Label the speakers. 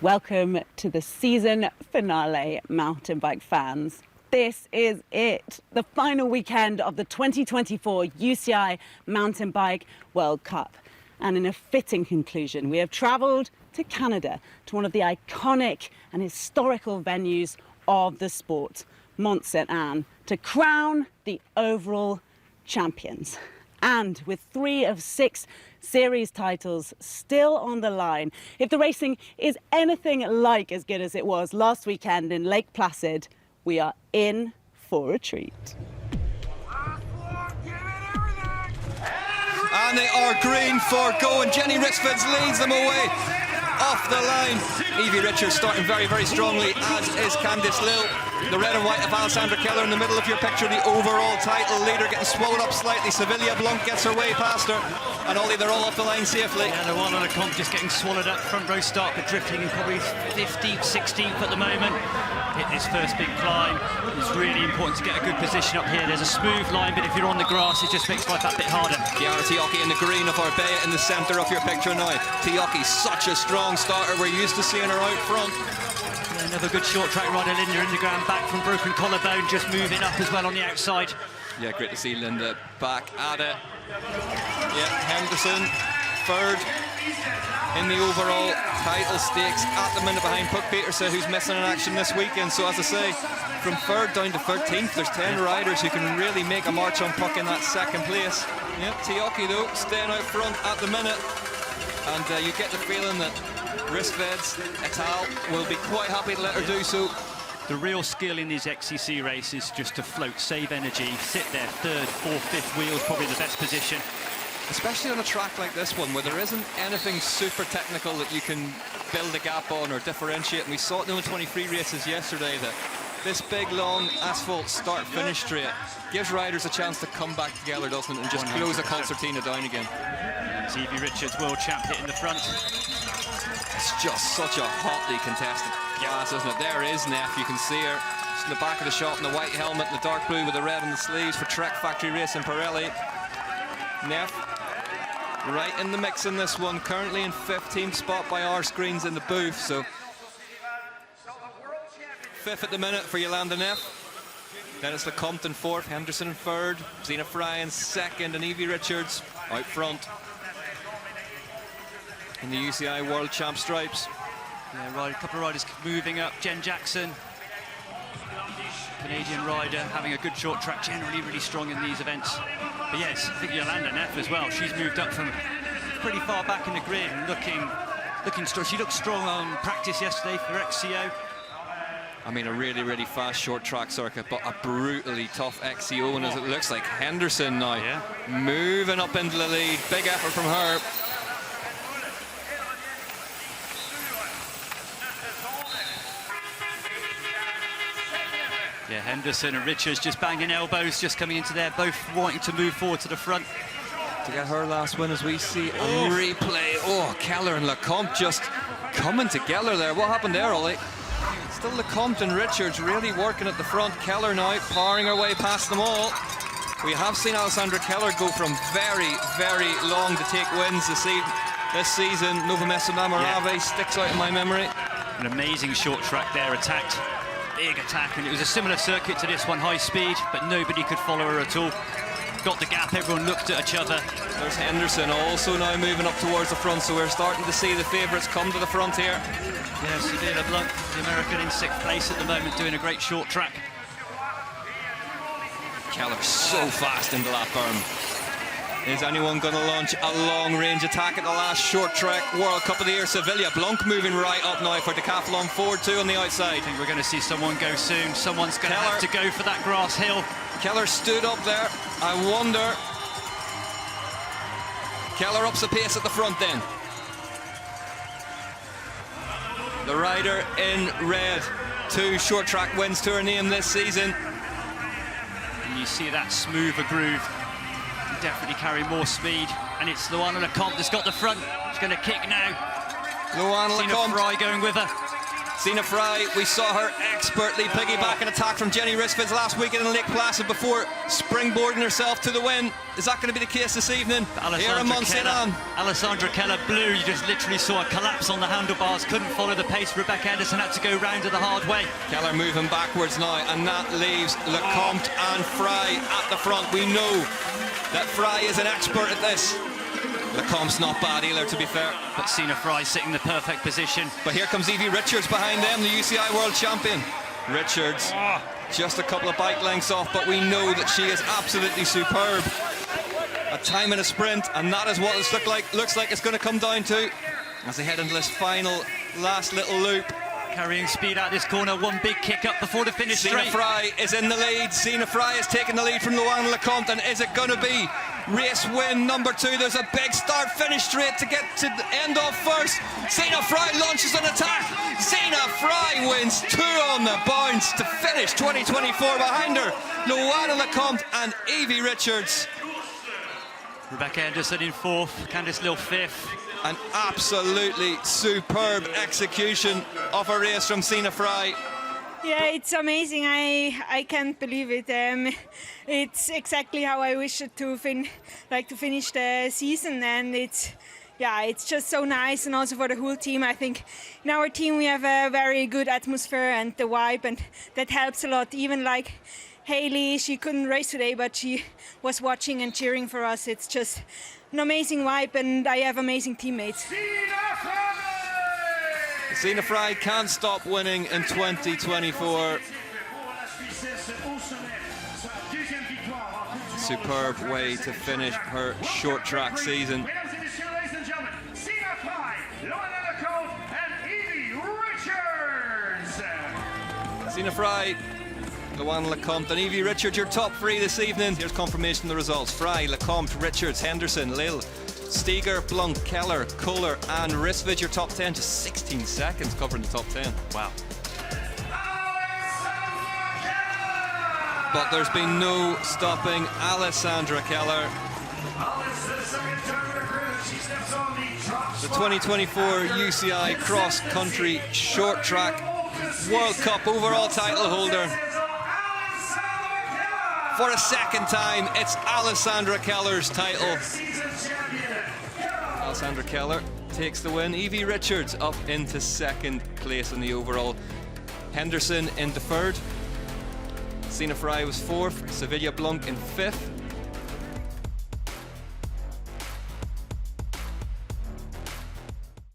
Speaker 1: Welcome to the season finale, mountain bike fans. This is it, the final weekend of the 2024 UCI Mountain Bike World Cup. And in a fitting conclusion, we have travelled to Canada, to one of the iconic and historical venues of the sport, Mont-Sainte-Anne, to crown the overall champions. And with 3 of 6 series titles still on the line, if the racing is anything like as good as it was last weekend in Lake Placid, we are in for a treat.
Speaker 2: And they are green for go, and Jenny Rixford leads them away off the line. Evie Richards starting very, very strongly, as is Candice Lill. The red and white of Alessandra Keller in the middle of your picture, the overall title leader, getting swallowed up slightly. Sevilla Blanc gets her way past her, and Ollie, they're all off the line safely.
Speaker 3: Yeah, the one on the comp just getting swallowed up. Front row start, but drifting in probably 15th, 16th at the moment. Hit this first big climb. It's really important to get a good position up here. There's a smooth line, but if you're on the grass, it just makes life that bit harder.
Speaker 2: Chiara Tiocchi in the green of Orbea in the centre of your picture now. Tiocchi, such a strong starter. We're used to seeing her out front.
Speaker 3: Yeah, another good short track rider, Linda Indegram, back from broken collarbone, just moving up as well on the outside.
Speaker 2: Yeah, great to see Linda back at it. Yeah, Henderson, third in the overall title stakes at the minute behind Puck Peterson, who's missing in action this weekend. So as I say, from 3rd down to 13th, there's 10 riders who can really make a march on Puck in that 2nd place. Yep, Tiocchi though, staying out front at the minute. And you get the feeling that Rixford et al. Will be quite happy to let her do so.
Speaker 3: The real skill in these XCC races is just to float, save energy, sit there, 3rd, 4th, 5th wheels, probably the best position.
Speaker 2: Especially on a track like this one, where there isn't anything super technical that you can build a gap on or differentiate. And we saw it in the 23 races yesterday that this big, long asphalt start-finish straight gives riders a chance to come back together, doesn't it, and just 100%. Close a concertina down again.
Speaker 3: Evie Richards, world champ, hit in the front.
Speaker 2: It's just such a hotly contested class, isn't it? There is Neff, you can see her. Just in the back of the shot in the white helmet and the dark blue with the red on the sleeves for Trek Factory Racing Pirelli. Neff right in the mix in this one, currently in 15th spot by our screens in the booth, so 5th at the minute for Yolanda Neff. Then it's LeCompte in 4th, Henderson in 3rd, Zena Fry in 2nd, and Evie Richards out front in the UCI World Champ stripes.
Speaker 3: Yeah, right, a couple of riders moving up. Jen Jackson, Canadian rider, having a good short track, generally really strong in these events. But yes, I think Yolanda Neff as well. She's moved up from pretty far back in the grid and looking strong. She looked strong on practice yesterday for XCO.
Speaker 2: I mean, a really, really fast short track circuit, but a brutally tough XCO, and as it looks like Henderson now moving up into the lead. Big effort from her.
Speaker 3: Yeah, Henderson and Richards just banging elbows, just coming into there, both wanting to move forward to the front.
Speaker 2: To get her last win as we see a replay. Oh, Keller and LeCompte just coming together there. What happened there, Ollie? Still LeCompte and Richards really working at the front. Keller now powering her way past them all. We have seen Alessandra Keller go from very, very long to take wins this season. Nova Mesa Namorave sticks out in my memory.
Speaker 3: An amazing short track there, attacked. Big attack, and it was a similar circuit to this one, high speed, but nobody could follow her at all. Got the gap, everyone looked at each other.
Speaker 2: There's Henderson also now moving up towards the front, so we're starting to see the favourites come to the front here.
Speaker 3: Yeah, Sevilla Blanc, the American, in 6th place at the moment, doing a great short track.
Speaker 2: Keller so fast into that berm. Is anyone going to launch a long-range attack at the last short track World Cup of the Year? Sevilla Blanc moving right up now for Decathlon Ford 2 on the outside.
Speaker 3: I think we're going to see someone go soon. Someone's going to have to go for that grass hill.
Speaker 2: Keller stood up there. I wonder. Keller ups the pace at the front then. The rider in red. 2 short track wins to her name this season.
Speaker 3: And you see that smoother groove. Definitely carry more speed, and it's Luana LeCompte that's got the front. She's going to kick now.
Speaker 2: Luana LeCompte
Speaker 3: Fry going with her.
Speaker 2: Sina Fry, we saw her expertly piggyback an attack from Jenny Risford's last weekend in Lake Placid before springboarding herself to the win. Is that going to be the case this evening? Here in Mont-Sainte-Anne.
Speaker 3: Alessandra Keller blew. You just literally saw a collapse on the handlebars. Couldn't follow the pace. Rebecca Anderson had to go round to the hard way.
Speaker 2: Keller moving backwards now, and that leaves Lecomte and Fry at the front. We know that Fry is an expert at this. Lecomte's not bad either, to be fair.
Speaker 3: But Sina Fry sitting the perfect position.
Speaker 2: But here comes Evie Richards behind them, the UCI World Champion. Richards, just a couple of bike lengths off, but we know that she is absolutely superb. A time in a sprint, and that is what it looks like it's going to come down to as they head into this final, last little loop.
Speaker 3: Carrying speed out this corner, one big kick up before the finish straight.
Speaker 2: Sina Fry is in the lead. Sina Fry is taking the lead from Luana Lecomte, and is it going to be race win number 2? There's a big start-finish straight to get to the end off first. Sina Fry launches an attack. Sina Fry wins 2 on the bounce to finish 2024 behind her. Luana Lecomte and Evie Richards.
Speaker 3: Rebecca Anderson in 4th, Candice Lill 5th.
Speaker 2: An absolutely superb execution of a race from Sina Fry.
Speaker 4: Yeah, it's amazing. I can't believe it. It's exactly how I wish it to finish the season, and it's just so nice, and also for the whole team. I think in our team we have a very good atmosphere and the vibe, and that helps a lot. Even like Haley, she couldn't race today, but she was watching and cheering for us. It's just an amazing vibe, and I have amazing teammates.
Speaker 2: Sina Fry can't stop winning in 2024. Superb way to finish her short track season.
Speaker 5: Ladies and gentlemen, Sina Fry, Luana Lecomte, and Evie Richards.
Speaker 2: Sina Fry, Luana Lecomte and Evie Richards, your top 3 this evening. Here's confirmation of the results. Fry, Lecomte, Richards, Henderson, Lill, Steger, Blunt, Keller, Kohler and Risvid, your top 10. Just 16 seconds covering the top 10. Wow. But there's been no stopping Alessandra Keller. The 2024 UCI Cross Country Short Track World Cup overall title holder. For a second time, it's Alessandra Keller's title. Alessandra Keller takes the win. Evie Richards up into 2nd place in the overall. Henderson into 3rd. Sina Fry was 4th. Sevilla Blanc in 5th.